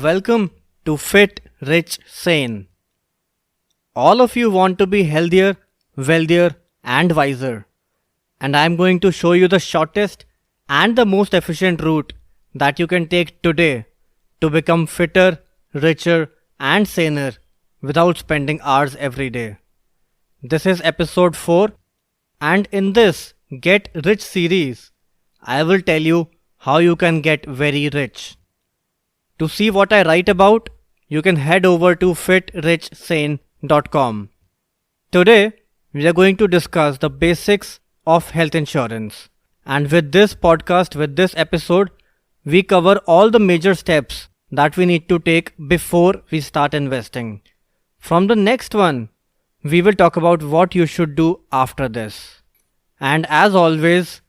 Welcome to Fit, Rich, Sane. All of you want to be healthier, wealthier, and wiser. And I am going to show you the shortest and the most efficient route that you can take today to become fitter, richer, and saner without spending hours every day. This is episode 4, and in this Get Rich series, I will tell you how you can get very rich. To see what I write about, you can head over to fitrichsane.com. Today, we are going to discuss the basics of health insurance. And with this podcast, with this episode, we cover all the major steps that we need to take before we start investing. From the next one, we will talk about what you should do after this. And as always,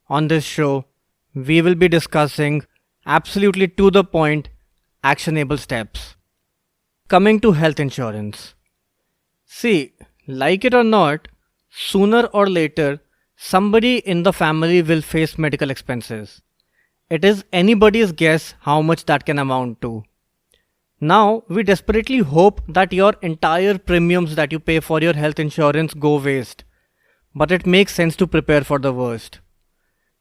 on this show, we will be discussing absolutely to the point actionable steps. Coming to health insurance. See, like it or not, sooner or later, somebody in the family will face medical expenses. It is anybody's guess how much that can amount to. Now, we desperately hope that your entire premiums that you pay for your health insurance go waste. But it makes sense to prepare for the worst.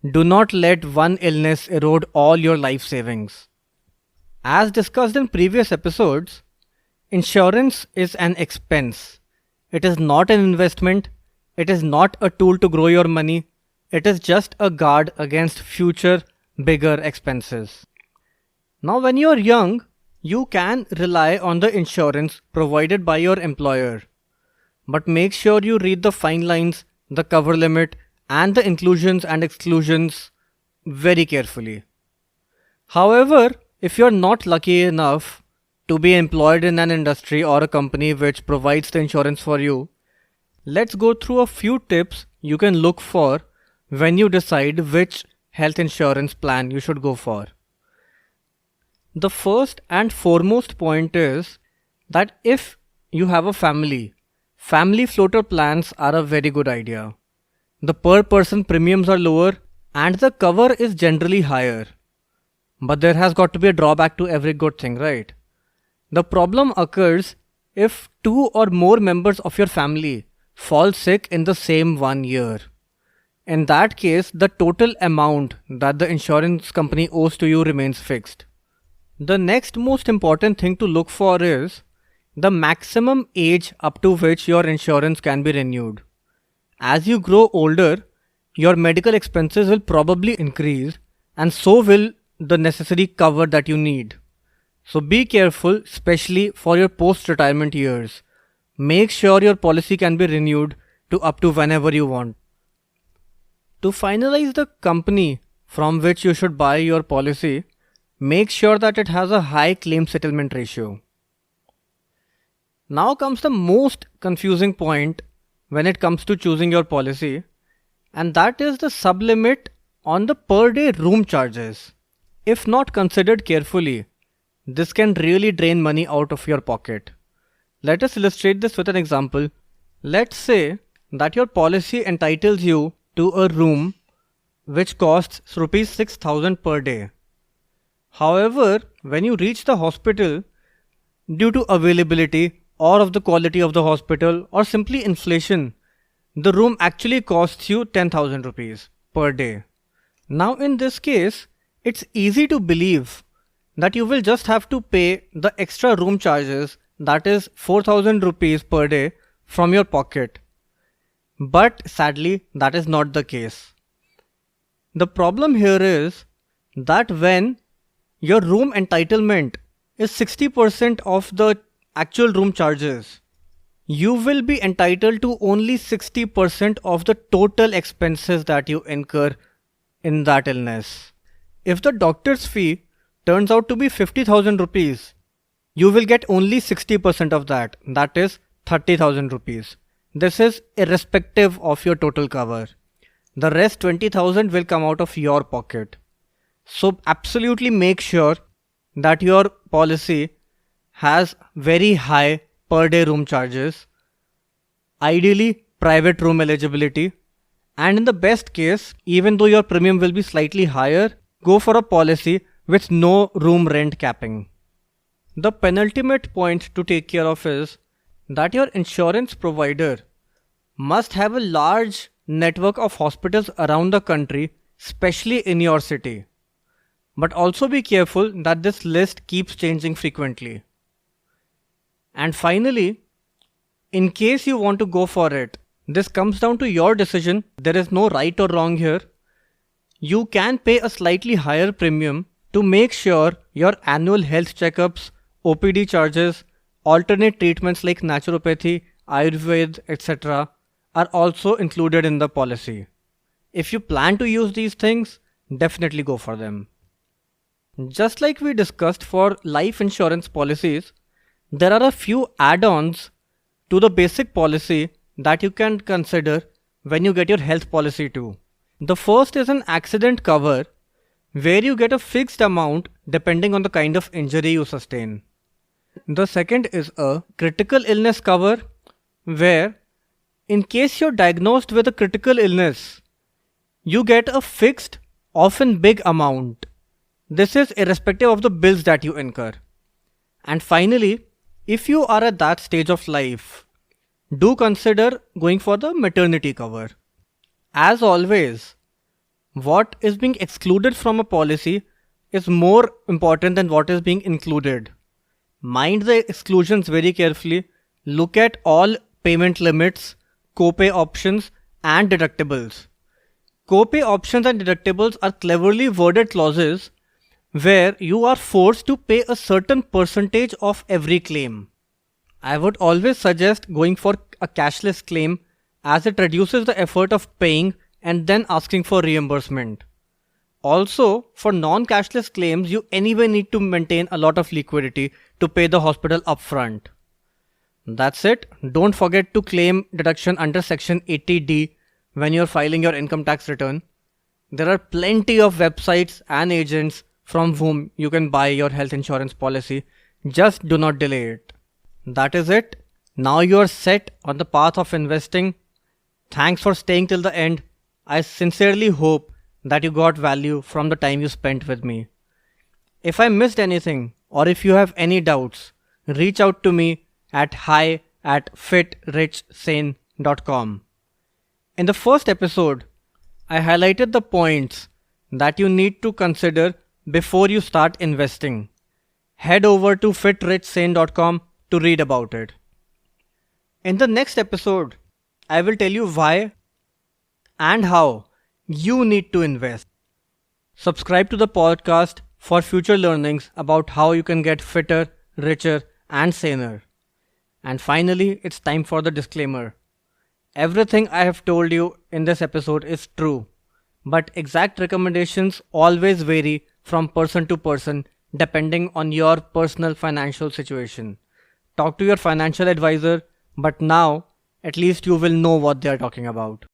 Do not let one illness erode all your life savings. As discussed in previous episodes, insurance is an expense. It is not an investment. It is not a tool to grow your money. It is just a guard against future bigger expenses. Now, when you are young, you can rely on the insurance provided by your employer. But make sure you read the fine lines, the cover limit, and the inclusions and exclusions very carefully. However, if you are not lucky enough to be employed in an industry or a company which provides the insurance for you, let's go through a few tips you can look for when you decide which health insurance plan you should go for. The first and foremost point is that if you have a family floater plans are a very good idea. The per person premiums are lower and the cover is generally higher. But there has got to be a drawback to every good thing, right? The problem occurs if 2 or more members of your family fall sick in the same 1 year. In that case, the total amount that the insurance company owes to you remains fixed. The next most important thing to look for is the maximum age up to which your insurance can be renewed. As you grow older, your medical expenses will probably increase, and so will the necessary cover that you need. So be careful, especially for your post-retirement years. Make sure your policy can be renewed to up to whenever you want. To finalize the company from which you should buy your policy, make sure that it has a high claim settlement ratio. Now comes the most confusing point when it comes to choosing your policy, and that is the sublimit on the per day room charges. If not considered carefully, this can really drain money out of your pocket. Let us illustrate this with an example. Let's say that your policy entitles you to a room which costs rupees 6,000 per day. However, when you reach the hospital, due to availability or of the quality of the hospital or simply inflation, the room actually costs you 10,000 rupees per day. Now in this case, it's easy to believe that you will just have to pay the extra room charges, that is 4,000 rupees per day from your pocket. But sadly, that is not the case. The problem here is that when your room entitlement is 60% of the actual room charges, you will be entitled to only 60% of the total expenses that you incur in that illness. If the doctor's fee turns out to be 50,000 rupees, you will get only 60% of that, that is 30,000 rupees. This is irrespective of your total cover. The rest 20,000 will come out of your pocket. So absolutely make sure that your policy has very high per day room charges, ideally private room eligibility, and in the best case, even though your premium will be slightly higher, go for a policy with no room rent capping. The penultimate point to take care of is that your insurance provider must have a large network of hospitals around the country, especially in your city. But also be careful that this list keeps changing frequently. And finally, in case you want to go for it, this comes down to your decision. There is no right or wrong here. You can pay a slightly higher premium to make sure your annual health checkups, OPD charges, alternate treatments like naturopathy, Ayurveda, etc. are also included in the policy. If you plan to use these things, definitely go for them. Just like we discussed for life insurance policies, there are a few add-ons to the basic policy that you can consider when you get your health policy too. The first is an accident cover where you get a fixed amount depending on the kind of injury you sustain. The second is a critical illness cover where in case you're diagnosed with a critical illness, you get a fixed, often big amount. This is irrespective of the bills that you incur. And finally, if you are at that stage of life, do consider going for the maternity cover. As always, what is being excluded from a policy is more important than what is being included. Mind the exclusions very carefully. Look at all payment limits, copay options, and deductibles. Copay options and deductibles are cleverly worded clauses where you are forced to pay a certain percentage of every claim. I would always suggest going for a cashless claim as it reduces the effort of paying and then asking for reimbursement. Also, for non-cashless claims, you anyway need to maintain a lot of liquidity to pay the hospital upfront. That's it. Don't forget to claim deduction under Section 80D when you're filing your income tax return. There are plenty of websites and agents from whom you can buy your health insurance policy. Just do not delay it. That is it. Now you are set on the path of investing. Thanks for staying till the end. I sincerely hope that you got value from the time you spent with me. If I missed anything or if you have any doubts, reach out to me at hi@fitrichsane.com. In the first episode, I highlighted the points that you need to consider before you start investing. Head over to fitrichsane.com to read about it. In the next episode, I will tell you why and how you need to invest. Subscribe to the podcast for future learnings about how you can get fitter, richer, and saner. And finally, it's time for the disclaimer. Everything I have told you in this episode is true, but exact recommendations always vary from person to person depending on your personal financial situation. Talk to your financial advisor, but now at least you will know what they are talking about.